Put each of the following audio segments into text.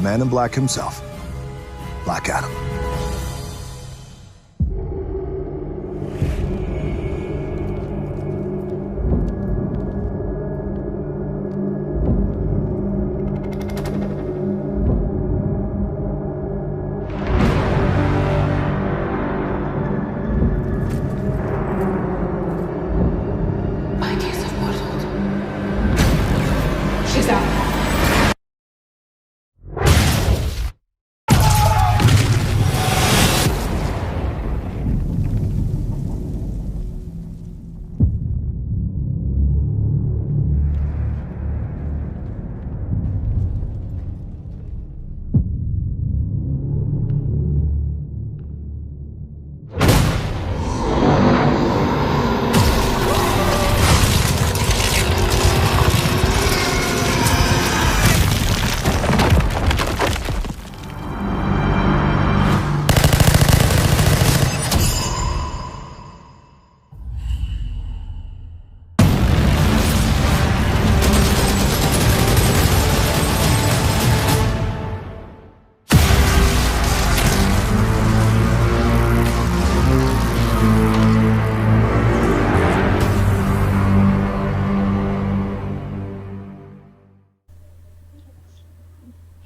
Man in Black himself, Black Adam. Ideas of world. She's out.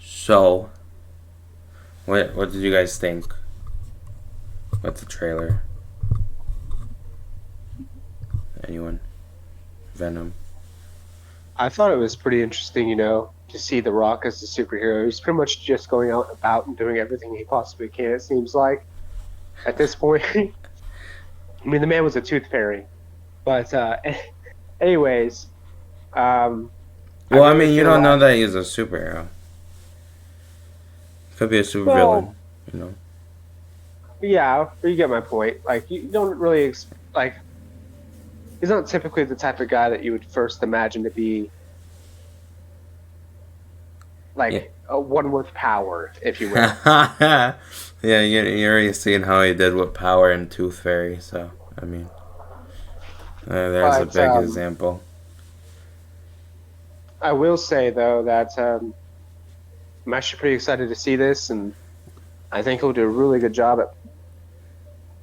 So, what did you guys think with the trailer? Anyone? Venom. I thought it was pretty interesting, to see The Rock as a superhero. He's pretty much just going out and about and doing everything he possibly can, it seems like, at this point. I mean, the man was a tooth fairy. But, anyways. Well, I mean, you don't know that he's a superhero. Could be a supervillain, Yeah, but you get my point. Like, you don't really, he's not typically the type of guy that you would first imagine to be, a one with power, if you will. Yeah, you're already seeing how he did with Power and Tooth Fairy, so, I mean, there's a big example. I will say, though, that I'm actually pretty excited to see this, and I think he'll do a really good job at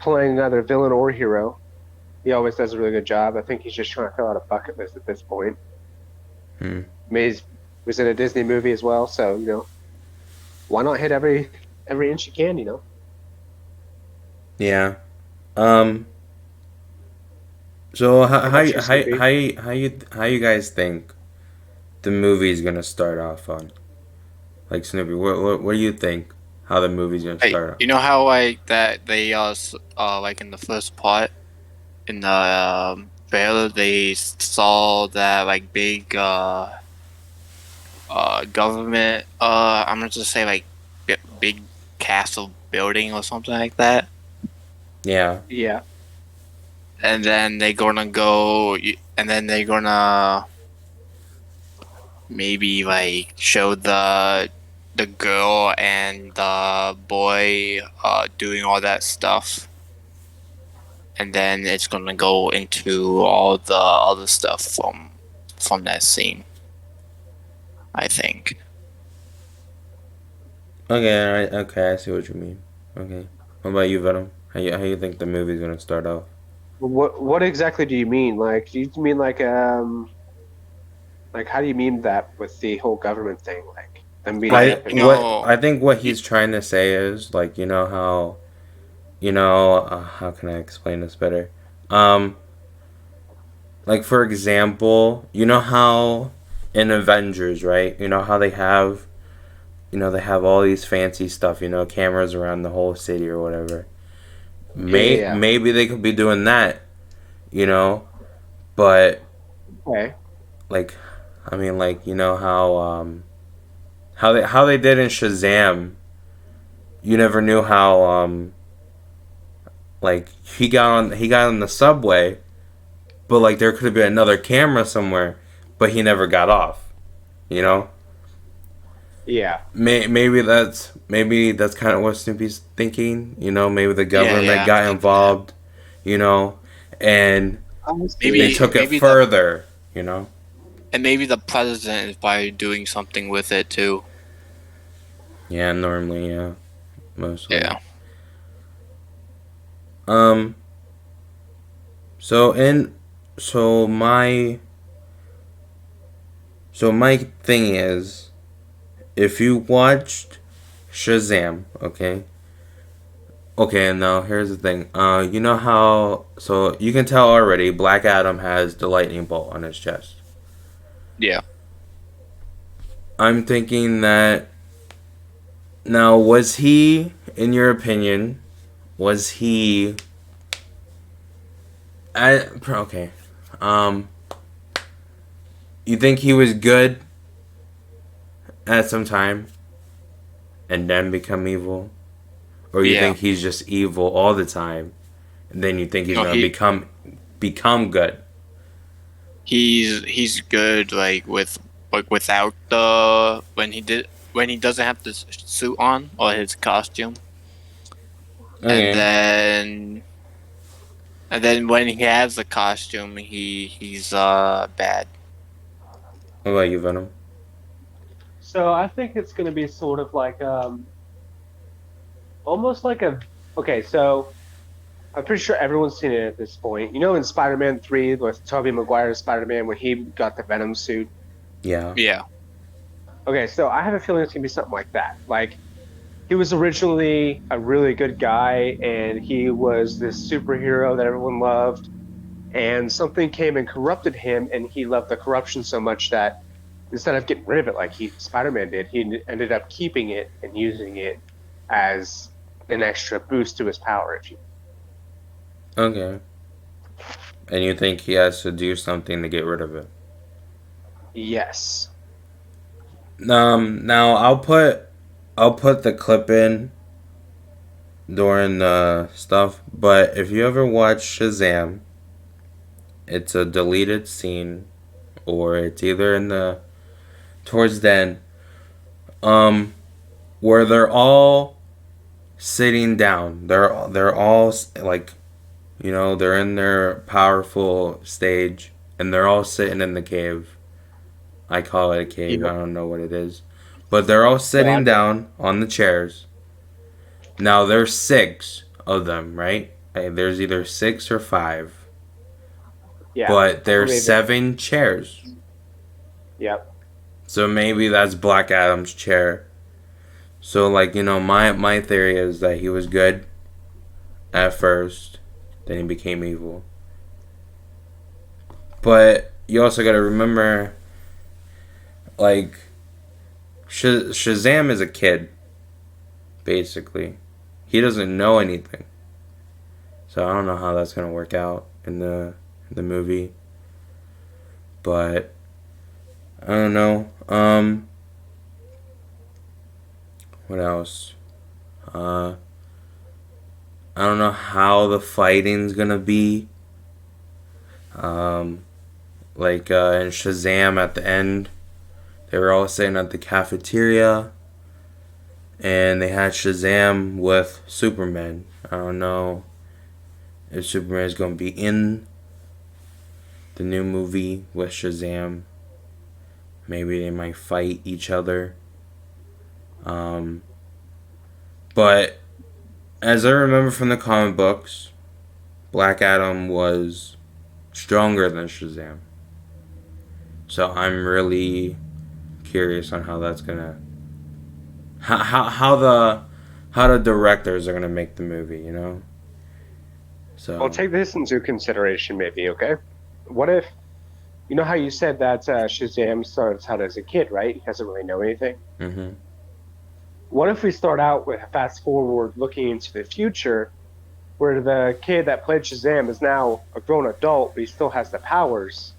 playing another villain or hero. He always does a really good job. I think he's just trying to fill out a bucket list at this point. I mean, he was in a Disney movie as well, so, why not hit every inch you can, Yeah. So how you guys think the movie's gonna start off on? Like, Snoopy, what do you think? How the movie's gonna start off? You know how that they like in the first part in the trailer they saw that like big government I'm gonna just say like big castle building or something like that. Yeah. Yeah. And then they're gonna go, and then they're gonna maybe like show the girl and the boy doing all that stuff, and then it's gonna go into all the other stuff from that scene, I think. Okay, I see what you mean. Okay, what about you, Venom? How you think the movie's gonna start off? What exactly do you mean? Like, do you mean like how do you mean that with the whole government thing? Like, them being I think what he's trying to say is like, how can I explain this better? Like, for example, how in Avengers, right? How they have all these fancy stuff, cameras around the whole city or whatever. Maybe they could be doing that, but okay. Like, I mean, like, how they did in Shazam. You never knew how like he got on the subway, but like there could have been another camera somewhere, but he never got off. Yeah. Maybe that's kind of what Snoopy's thinking. Maybe the government got involved. And maybe they took it further. And maybe the president is probably doing something with it too. Yeah, normally, yeah. Mostly. Yeah. Um so in so my so my thing is, if you watched Shazam, okay? Okay, now here's the thing. You know how, so you can tell already Black Adam has the lightning bolt on his chest. Yeah. I'm thinking that, now was he, in your opinion, was he okay. Um you think he was good at some time and then become evil? Or you Yeah. think he's just evil all the time and then you think he's No, gonna become good? he's good like without the when he doesn't have the suit on or his costume, and Okay. then when he has the costume, he's bad. What about you, Venom? So I think it's going to be sort of like almost like a. Okay, so I'm pretty sure everyone's seen it at this point. You know, in Spider-Man 3 with Tobey Maguire's Spider-Man when he got the Venom suit. Yeah. Yeah. Okay, so I have a feeling it's gonna be something like that. Like he was originally a really good guy, and he was this superhero that everyone loved, and something came and corrupted him, and he loved the corruption so much that instead of getting rid of it like Spider-Man did, he ended up keeping it and using it as an extra boost to his power. If you Okay. And you think he has to do something to get rid of it? Yes. Now I'll put the clip in during the stuff, but if you ever watch Shazam, it's a deleted scene, or it's either in the towards the end, where they're all sitting down. They're all like, they're in their powerful stage, and they're all sitting in the cave. I call it a cave. I don't know what it is, but they're all sitting down on the chairs. Now there's six of them, right? There's either six or five. Yeah. But there's 7 chairs. Yep. So maybe that's Black Adam's chair. So like, my theory is that he was good at first, then he became evil. But you also got to remember, like, Shazam is a kid, basically. He doesn't know anything. So I don't know how that's going to work out in the movie. But I don't know. What else? I don't know how the fighting's gonna be. Like in Shazam at the end, they were all sitting at the cafeteria, and they had Shazam with Superman. I don't know if Superman is gonna be in the new movie with Shazam. Maybe they might fight each other. But as I remember from the comic books, Black Adam was stronger than Shazam. So I'm really curious on how that's gonna, how the directors are gonna make the movie. So Well, take this into consideration, maybe. Okay. What if, you know how you said that Shazam starts out as a kid, right? He doesn't really know anything. Mm-hmm. What if we start out with a fast forward looking into the future, where the kid that played Shazam is now a grown adult, but he still has the powers,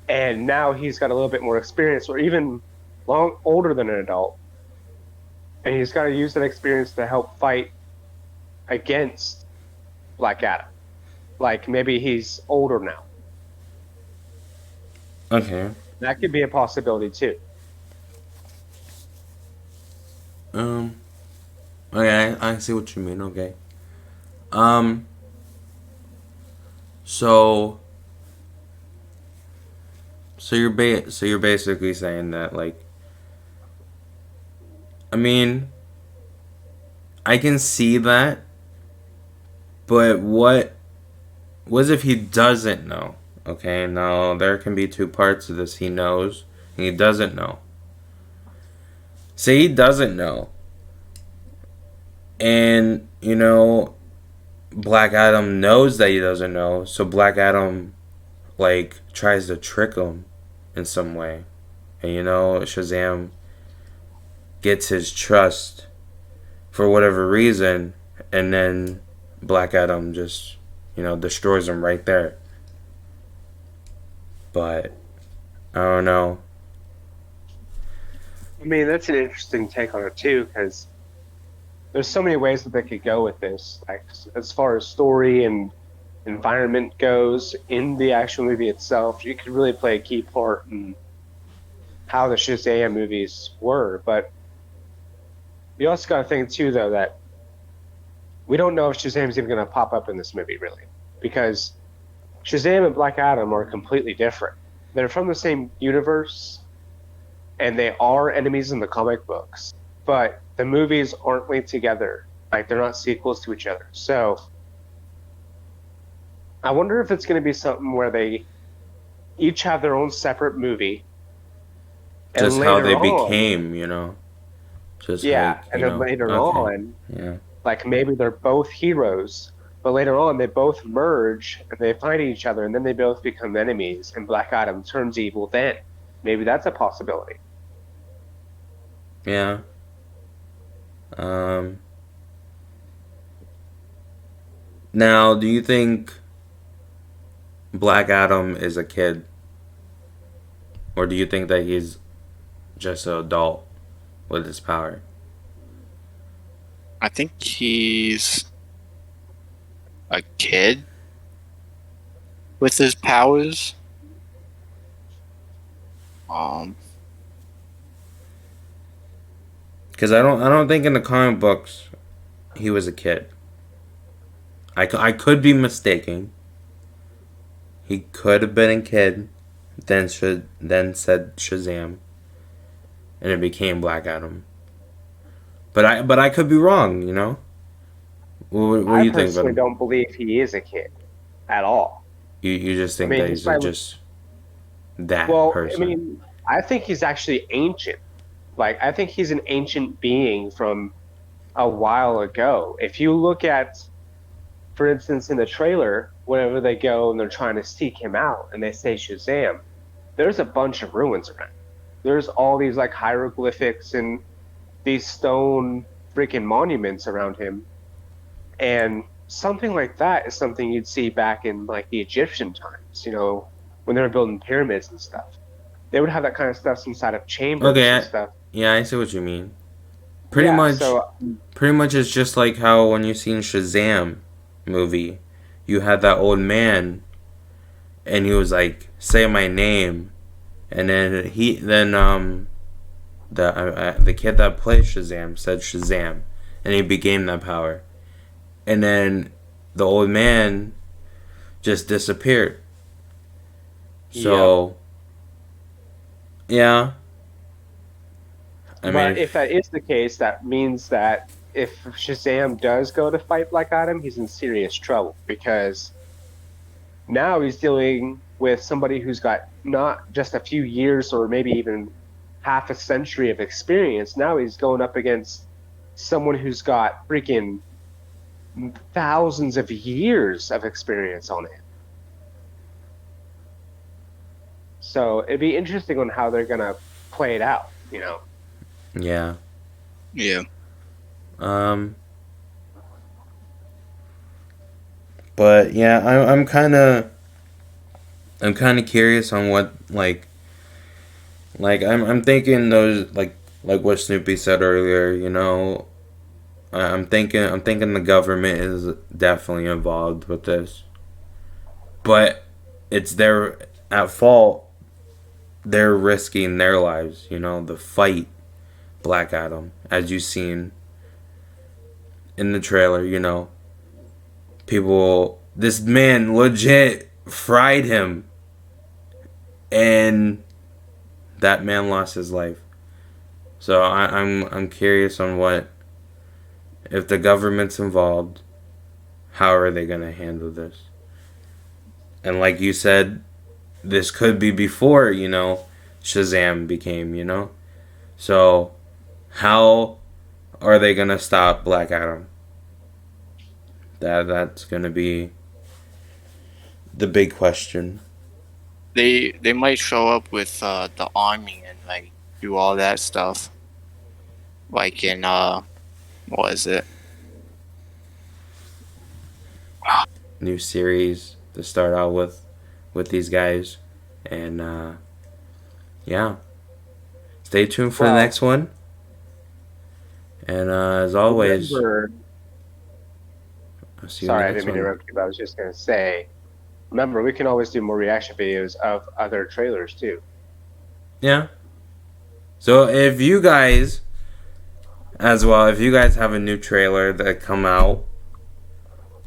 and now he's got a little bit more experience, or even older than an adult, and he's got to use that experience to help fight against Black Adam. Like maybe he's older now. Okay. That could be a possibility too. Okay, I see what you mean. Okay. So you're basically saying that, like, I mean, I can see that, but what if he doesn't know? Okay, now there can be two parts of this. He knows and he doesn't know. Say he doesn't know. And, Black Adam knows that he doesn't know, so Black Adam, like, tries to trick him in some way. And, Shazam gets his trust for whatever reason, and then Black Adam just, destroys him right there. But, I don't know. I mean, that's an interesting take on it too, because there's so many ways that they could go with this. Like, as far as story and environment goes in the actual movie itself, you could really play a key part in how the Shazam movies were. But you also got to think too, though, that we don't know if Shazam's even going to pop up in this movie, really, because Shazam and Black Adam are completely different. They're from the same universe, and they are enemies in the comic books, but the movies aren't linked together. Like, they're not sequels to each other. So I wonder if it's going to be something where they each have their own separate movie. Just how they became, Just then later on, yeah. like, maybe they're both heroes, but later on they both merge and they find each other, and then they both become enemies, and Black Adam turns evil then. Maybe that's a possibility. Yeah. Now, do you think Black Adam is a kid? Or do you think that he's just an adult with his power? I think he's a kid with his powers. Because I don't think in the comic books he was a kid. I could be mistaken. He could have been a kid, then said Shazam, and it became Black Adam. But I could be wrong, What do you think? I personally don't believe he is a kid at all. You just think that he's just that person? I mean, I think he's actually ancient. Like, I think he's an ancient being from a while ago. If you look at, for instance, in the trailer, whenever they go and they're trying to seek him out and they say Shazam, there's a bunch of ruins around. There's all these, like, hieroglyphics and these stone freaking monuments around him. And something like that is something you'd see back in, like, the Egyptian times, when they were building pyramids and stuff. They would have that kind of stuff inside of chambers and stuff. Yeah, I see what you mean. Pretty much it's just like how when you seen Shazam movie, you had that old man and he was like, say my name, and then the kid that played Shazam said Shazam, and he became that power. And then the old man just disappeared. So, yeah. But if that is the case, that means that if Shazam does go to fight Black Adam, he's in serious trouble, because now he's dealing with somebody who's got not just a few years or maybe even half a century of experience. Now he's going up against someone who's got freaking thousands of years of experience on him. So it'd be interesting on how they're going to play it out, Yeah. Yeah. But yeah, I'm kind of curious on what I'm thinking those like what Snoopy said earlier, I'm thinking the government is definitely involved with this. But it's their at fault. They're risking their lives, the fight Black Adam, as you've seen in the trailer, this man legit fried him, and that man lost his life. So I'm curious on what, if the government's involved, how are they gonna handle this? And like you said, this could be before, Shazam became. So how are they gonna stop Black Adam? That's gonna be the big question. They might show up with the army and like do all that stuff, like in what is it? New series to start out with these guys, and yeah, stay tuned for the Well, next one. And as always, remember, I'll see you in sorry, the I next didn't mean to one. interrupt you, but I was just going to say, remember, we can always do more reaction videos of other trailers too. Yeah. So if you guys, as well, if you guys have a new trailer that come out,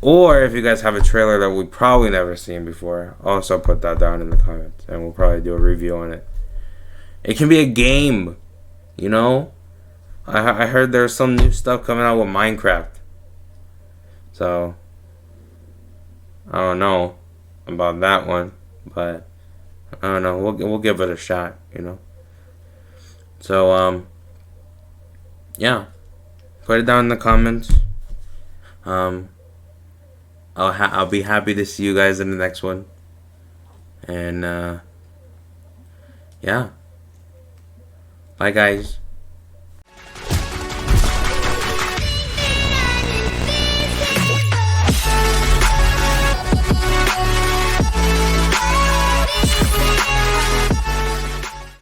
or if you guys have a trailer that we probably never seen before, also put that down in the comments, and we'll probably do a review on it. It can be a game, you know. I heard there's some new stuff coming out with Minecraft, so I don't know about that one, but I don't know. We'll give it a shot. So yeah, put it down in the comments. I'll be happy to see you guys in the next one, and yeah, bye guys.